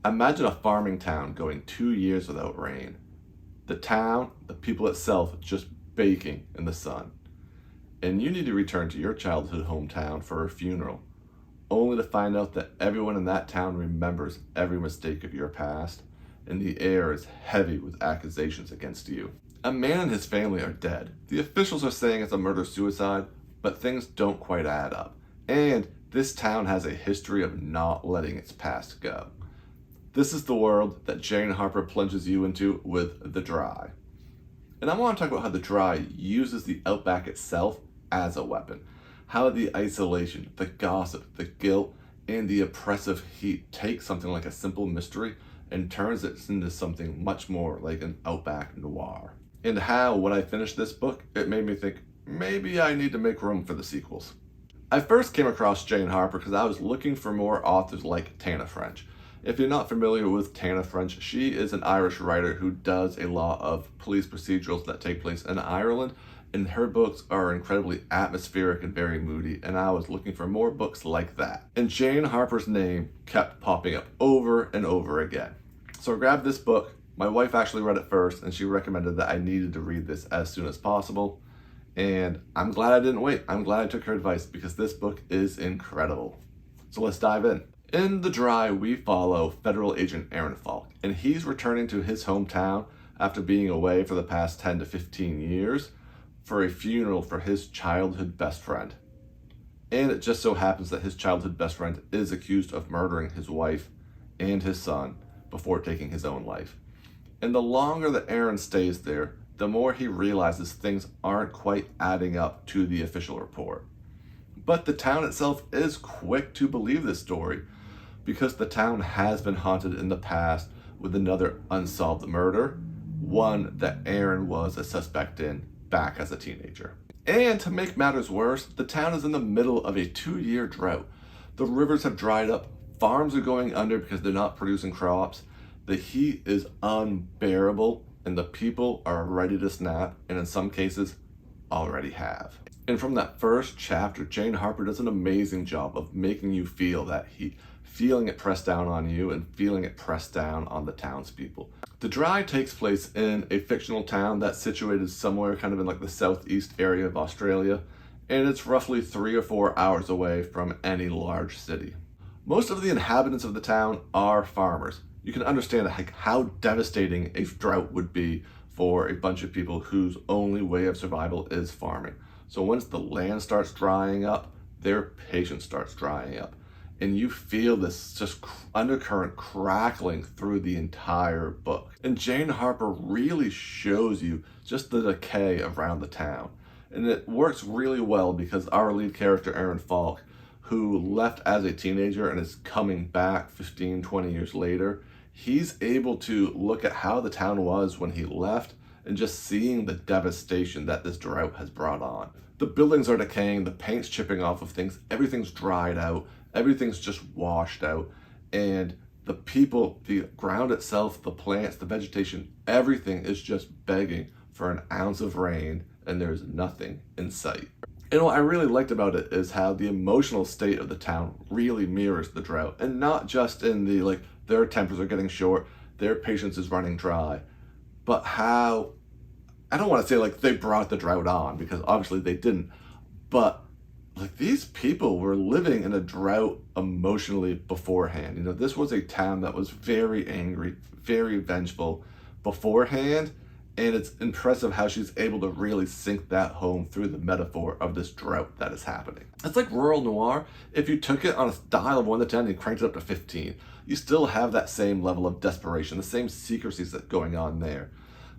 Imagine a farming town going 2 years without rain. The town, the people itself, just baking in the sun. And you need to return to your childhood hometown for a funeral, only to find out that everyone in that town remembers every mistake of your past, and the air is heavy with accusations against you. A man and his family are dead. The officials are saying it's a murder-suicide, but things don't quite add up. And this town has a history of not letting its past go. This is the world that Jane Harper plunges you into with The Dry. And I want to talk about how The Dry uses the Outback itself as a weapon. How the isolation, the gossip, the guilt, and the oppressive heat take something like a simple mystery and turns it into something much more like an Outback noir. And how, when I finished this book, it made me think, maybe I need to make room for the sequels. I first came across Jane Harper because I was looking for more authors like Tana French. If you're not familiar with Tana French, she is an Irish writer who does a lot of police procedurals that take place in Ireland, and her books are incredibly atmospheric and very moody, and I was looking for more books like that. And Jane Harper's name kept popping up over and over again. So I grabbed this book. My wife actually read it first, and she recommended that I needed to read this as soon as possible. And I'm glad I didn't wait. I'm glad I took her advice because this book is incredible. So let's dive in. In The Dry, we follow federal agent Aaron Falk, and he's returning to his hometown after being away for the past 10 to 15 years for a funeral for his childhood best friend. And it just so happens that his childhood best friend is accused of murdering his wife and his son before taking his own life. And the longer that Aaron stays there, the more he realizes things aren't quite adding up to the official report. But the town itself is quick to believe this story because the town has been haunted in the past with another unsolved murder, one that Aaron was a suspect in back as a teenager. And to make matters worse, the town is in the middle of a 2-year drought. The rivers have dried up, farms are going under because they're not producing crops, the heat is unbearable, and the people are ready to snap, and in some cases, already have. And from that first chapter, Jane Harper does an amazing job of making you feel that heat, feeling it pressed down on you and feeling it pressed down on the townspeople. The Dry takes place in a fictional town that's situated somewhere kind of in like the southeast area of Australia, and it's roughly 3 or 4 hours away from any large city. Most of the inhabitants of the town are farmers. You can understand how devastating a drought would be for a bunch of people whose only way of survival is farming. So once the land starts drying up, their patience starts drying up. And you feel this just undercurrent crackling through the entire book. And Jane Harper really shows you just the decay around the town. And it works really well because our lead character, Aaron Falk, who left as a teenager and is coming back 15, 20 years later, he's able to look at how the town was when he left and just seeing the devastation that this drought has brought on. The buildings are decaying, the paint's chipping off of things, everything's dried out, everything's just washed out, and the people, the ground itself, the plants, the vegetation, everything is just begging for an ounce of rain, and there's nothing in sight. And what I really liked about it is how the emotional state of the town really mirrors the drought, and not just in the their tempers are getting short, their patience is running dry, but how, I don't want to say they brought the drought on, because obviously they didn't, but these people were living in a drought emotionally beforehand. This was a town that was very angry, very vengeful beforehand, and it's impressive how she's able to really sink that home through the metaphor of this drought that is happening. It's like rural noir. If you took it on a dial of 1 to 10 and cranked it up to 15, you still have that same level of desperation, the same secrecies that's going on there.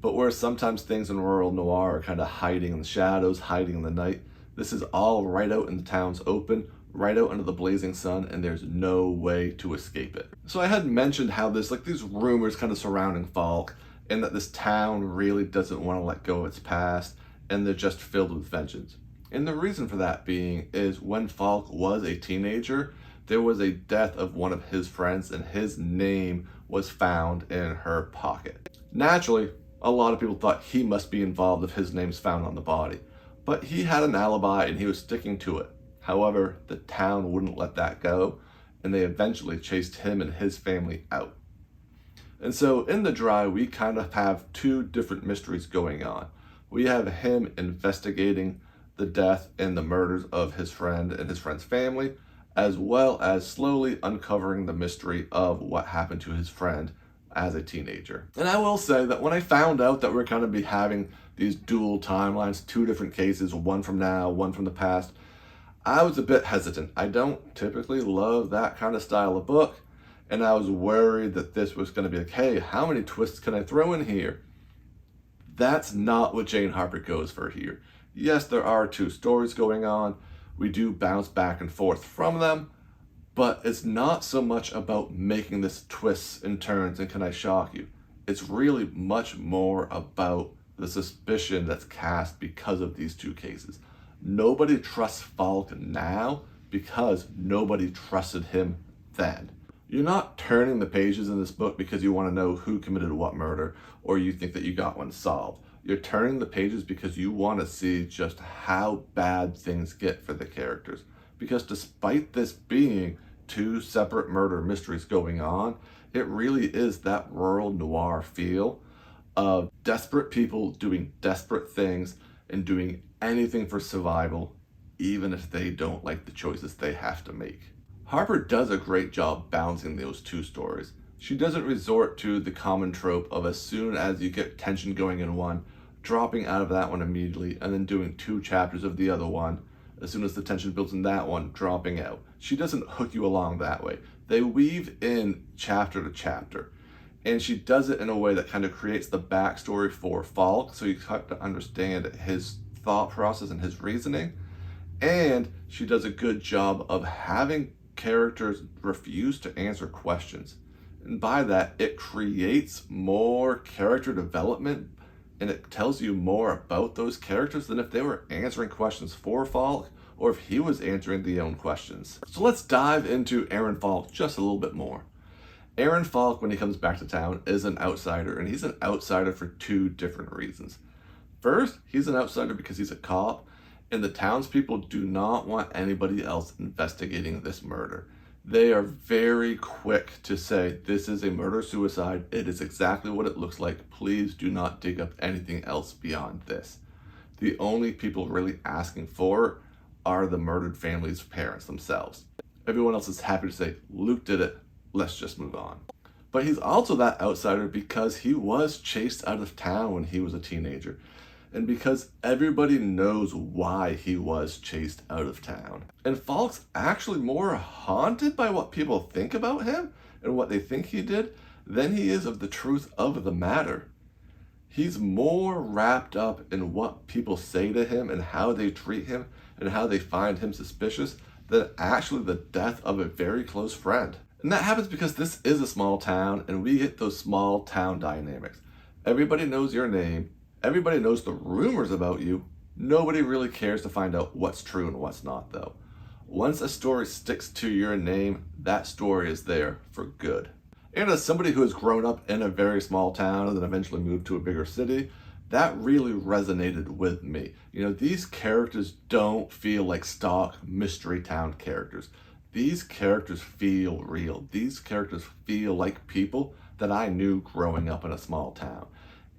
But where sometimes things in rural noir are kind of hiding in the shadows, hiding in the night, this is all right out in the town's open, right out under the blazing sun, and there's no way to escape it. So I had mentioned how there's these rumors kind of surrounding Falk, and that this town really doesn't want to let go of its past, and they're just filled with vengeance. And the reason for that being is when Falk was a teenager, there was a death of one of his friends, and his name was found in her pocket. Naturally, a lot of people thought he must be involved if his name's found on the body. But he had an alibi and he was sticking to it. However, the town wouldn't let that go, and they eventually chased him and his family out. And so in The Dry, we kind of have two different mysteries going on. We have him investigating the death and the murders of his friend and his friend's family, as well as slowly uncovering the mystery of what happened to his friend as a teenager. And I will say that when I found out that we're going to be having these dual timelines, two different cases, one from now, one from the past, I was a bit hesitant. I don't typically love that kind of style of book, and I was worried that this was going to be like, hey, how many twists can I throw in here? That's not what Jane Harper goes for here. Yes, there are two stories going on. We do bounce back and forth from them, but it's not so much about making this twists and turns and can I shock you. It's really much more about the suspicion that's cast because of these two cases. Nobody trusts Falk now because nobody trusted him then. You're not turning the pages in this book because you want to know who committed what murder or you think that you got one solved. You're turning the pages because you want to see just how bad things get for the characters. Because despite this being two separate murder mysteries going on, it really is that rural noir feel of desperate people doing desperate things and doing anything for survival, even if they don't like the choices they have to make. Harper does a great job balancing those two stories. She doesn't resort to the common trope of as soon as you get tension going in one, dropping out of that one immediately, and then doing 2 chapters of the other one. As soon as the tension builds in that one, dropping out. She doesn't hook you along that way. They weave in chapter to chapter. And she does it in a way that kind of creates the backstory for Falk, so you have to understand his thought process and his reasoning. And she does a good job of having characters refuse to answer questions. And by that, it creates more character development and it tells you more about those characters than if they were answering questions for Falk or if he was answering their own questions. So let's dive into Aaron Falk just a little bit more. Aaron Falk, when he comes back to town, is an outsider, and he's an outsider for 2 different reasons. First, he's an outsider because he's a cop, and the townspeople do not want anybody else investigating this murder. They are very quick to say, this is a murder-suicide, it is exactly what it looks like, please do not dig up anything else beyond this. The only people really asking for it are the murdered family's parents themselves. Everyone else is happy to say, Luke did it, let's just move on. But he's also that outsider because he was chased out of town when he was a teenager. And because everybody knows why he was chased out of town. And Falk's actually more haunted by what people think about him and what they think he did than he is of the truth of the matter. He's more wrapped up in what people say to him and how they treat him and how they find him suspicious than actually the death of a very close friend. And that happens because this is a small town and we get those small town dynamics. Everybody knows your name. Everybody knows the rumors about you. Nobody really cares to find out what's true and what's not, though. Once a story sticks to your name, that story is there for good. And as somebody who has grown up in a very small town and then eventually moved to a bigger city, that really resonated with me. You know, these characters don't feel like stock mystery town characters. These characters feel real. These characters feel like people that I knew growing up in a small town.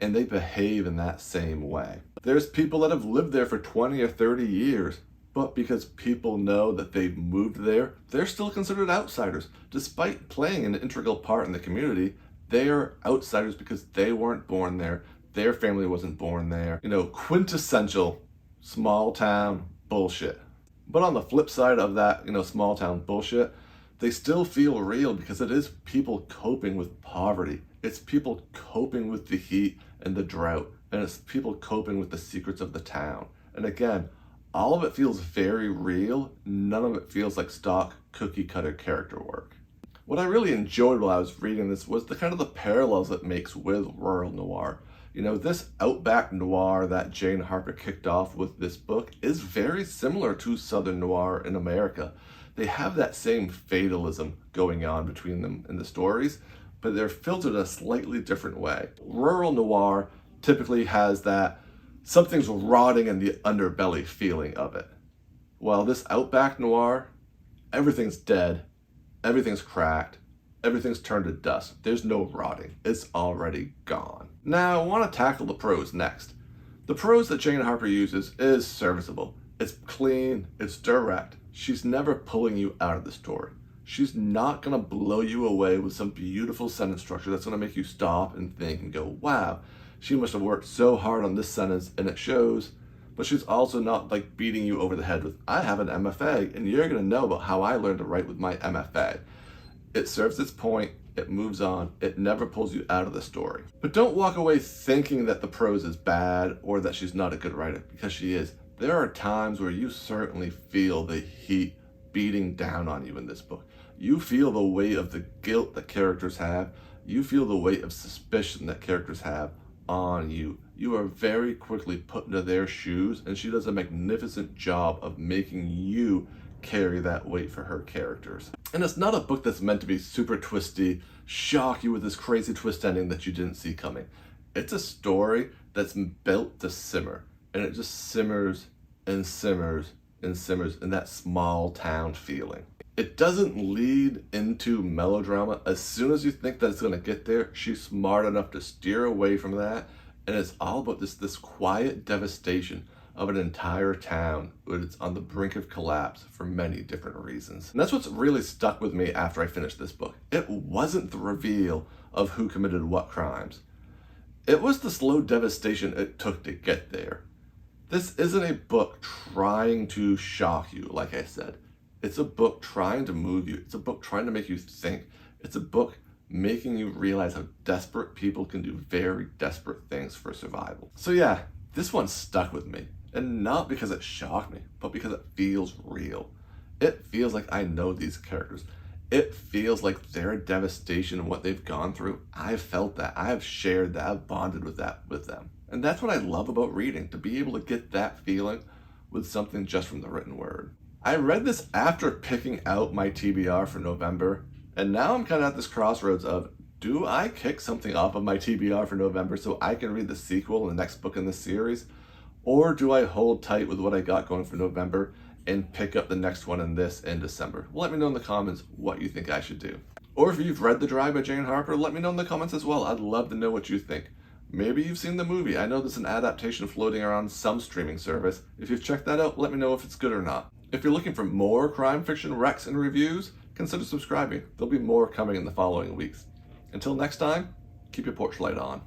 And they behave in that same way. There's people that have lived there for 20 or 30 years, but because people know that they've moved there, they're still considered outsiders. Despite playing an integral part in the community, they are outsiders because they weren't born there, their family wasn't born there. You know, quintessential small town bullshit. But on the flip side of that, you know, small town bullshit, they still feel real because it is people coping with poverty. It's people coping with the heat and the drought, and it's people coping with the secrets of the town. And again, all of it feels very real. None of it feels like stock cookie cutter character work. What I really enjoyed while I was reading this was the kind of the parallels it makes with rural noir. You know, this Outback noir that Jane Harper kicked off with this book is very similar to Southern noir in America. They have that same fatalism going on between them in the stories, but they're filtered a slightly different way. Rural noir typically has that something's rotting in the underbelly feeling of it. While this Outback noir, everything's dead, everything's cracked, everything's turned to dust. There's no rotting. It's already gone. Now, I want to tackle the prose next. The prose that Jane Harper uses is serviceable. It's clean, it's direct. She's never pulling you out of the story. She's not going to blow you away with some beautiful sentence structure that's going to make you stop and think and go, wow, she must have worked so hard on this sentence, and it shows. But she's also not like beating you over the head with, I have an MFA, and you're going to know about how I learned to write with my MFA. It serves its point, it moves on, it never pulls you out of the story. But don't walk away thinking that the prose is bad or that she's not a good writer, because she is. There are times where you certainly feel the heat beating down on you in this book. You feel the weight of the guilt that characters have. You feel the weight of suspicion that characters have on you. You are very quickly put into their shoes, and she does a magnificent job of making you carry that weight for her characters. And it's not a book that's meant to be super twisty, shock you with this crazy twist ending that you didn't see coming. It's a story that's built to simmer, and it just simmers and simmers and simmers in that small town feeling. It doesn't lead into melodrama. As soon as you think that it's going to get there, she's smart enough to steer away from that, and it's all about this quiet devastation of an entire town that's on the brink of collapse for many different reasons. And that's what's really stuck with me after I finished this book. It wasn't the reveal of who committed what crimes. It was the slow devastation it took to get there. This isn't a book trying to shock you, like I said. It's a book trying to move you. It's a book trying to make you think. It's a book making you realize how desperate people can do very desperate things for survival. So yeah, this one stuck with me. And not because it shocked me, but because it feels real. It feels like I know these characters. It feels like their devastation and what they've gone through. I've felt that. I've shared that. I've bonded with that with them. And that's what I love about reading, to be able to get that feeling with something just from the written word. I read this after picking out my TBR for November, and now I'm kind of at this crossroads of, do I kick something off of my TBR for November so I can read the sequel and the next book in this series? Or do I hold tight with what I got going for November and pick up the next one in this in December? Let me know in the comments what you think I should do. Or if you've read The Dry by Jane Harper, let me know in the comments as well. I'd love to know what you think. Maybe you've seen the movie. I know there's an adaptation floating around some streaming service. If you've checked that out, let me know if it's good or not. If you're looking for more crime fiction recs and reviews, consider subscribing. There'll be more coming in the following weeks. Until next time, keep your porch light on.